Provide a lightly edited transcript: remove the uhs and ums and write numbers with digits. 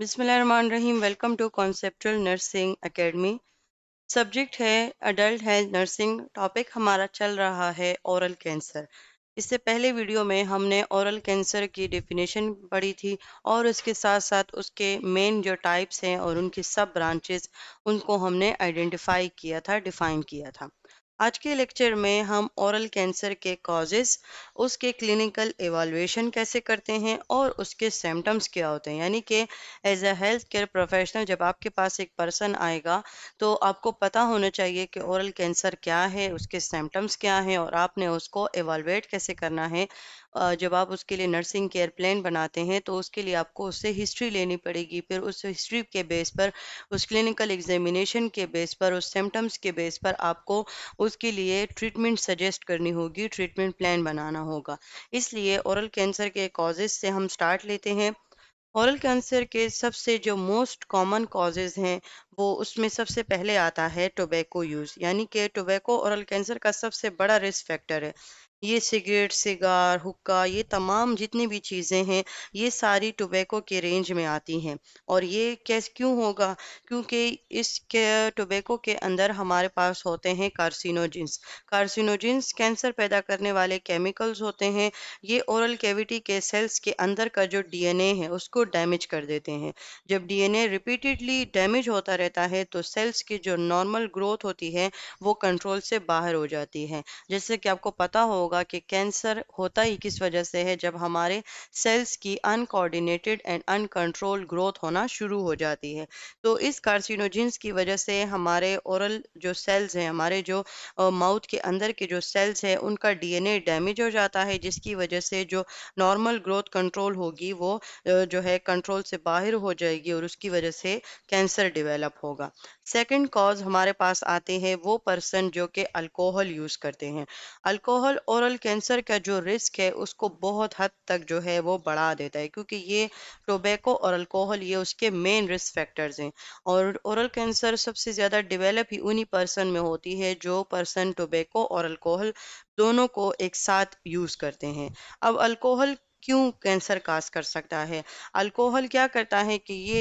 बिस्मिल्लाहिर्रहमानिर्रहीम। Welcome to conceptual nursing academy. Subject है adult health nursing. Topic हमारा चल रहा है ओरल कैंसर। इससे पहले वीडियो में हमने ओरल कैंसर की डेफिनेशन पढ़ी थी और उसके साथ साथ उसके मेन जो टाइप्स हैं और उनकी सब ब्रांचेस उनको हमने आइडेंटिफाई किया था, डिफाइन किया था। आज के लेक्चर में हम ओरल कैंसर के कॉजेस, उसके क्लिनिकल एवाल्युएशन कैसे करते हैं और उसके सिम्टम्स क्या होते हैं, यानी कि as a health care professional जब आपके पास एक पर्सन आएगा तो आपको पता होना चाहिए कि ओरल कैंसर क्या है, उसके सिम्टम्स क्या हैं और आपने उसको एवालुएट कैसे करना है। जब आप उसके लिए नर्सिंग केयर प्लान बनाते हैं तो उसके लिए आपको उससे हिस्ट्री लेनी पड़ेगी। फिर उस हिस्ट्री के बेस पर, उस क्लिनिकल एग्जामिनेशन के बेस पर, उस सिम्टम्स के बेस पर आपको उसके लिए ट्रीटमेंट सजेस्ट करनी होगी, ट्रीटमेंट प्लान बनाना होगा। इसलिए ओरल कैंसर के कॉजेज से हम स्टार्ट लेते हैं। ओरल कैंसर के सबसे जो मोस्ट कॉमन कॉजेज हैं वो उसमें सबसे पहले आता है टोबैको यूज़, यानी कि टोबैको ओरल कैंसर का सबसे बड़ा रिस्क फैक्टर है। ये सिगरेट, सिगार, हुक्का, ये तमाम जितनी भी चीज़ें हैं ये सारी टोबैको के रेंज में आती हैं। और ये कैसे क्यों होगा? क्योंकि इस टोबैको के अंदर हमारे पास होते हैं कार्सिनोजेंस। कार्सिनोजेंस कैंसर पैदा करने वाले केमिकल्स होते हैं। ये ओरल कैविटी के सेल्स के अंदर का जो डीएनए है उसको डैमेज कर देते हैं। जब डीएनए रिपीटेडली डैमेज होता रहता है तो सेल्स की जो नॉर्मल ग्रोथ होती है वो कंट्रोल से बाहर हो जाती है। जैसे कि आपको पता होगा कि कैंसर होता ही किस वजह से है, जब हमारे सेल्स की अनकोऑर्डिनेटेड एंड अनकंट्रोल्ड ग्रोथ होना शुरू हो जाती है। तो इस कार्सिनोजेंस की वजह से हमारे ओरल जो सेल्स हैं, हमारे जो माउथ के अंदर के जो सेल्स हैं उनका डीएनए डैमेज हो जाता है, जिसकी वजह से जो नॉर्मल ग्रोथ कंट्रोल होगी वो जो है कंट्रोल से बाहर हो जाएगी और उसकी वजह से कैंसर डेवलप होगा। सेकंड कॉज हमारे पास आते हैं वो पर्सन जो कि अल्कोहल यूज़ करते हैं। अल्कोहल ओरल कैंसर का जो रिस्क है उसको बहुत हद तक जो है वो बढ़ा देता है, क्योंकि ये टोबैको और अल्कोहल ये उसके मेन रिस्क फैक्टर्स हैं। और ओरल कैंसर सबसे ज़्यादा डेवलप ही उन्हीं पर्सन में होती है जो पर्सन टोबैको और अल्कोहल दोनों को एक साथ यूज़ करते हैं। अब अल्कोहल क्यों कैंसर काज कर सकता है? अल्कोहल क्या करता है कि ये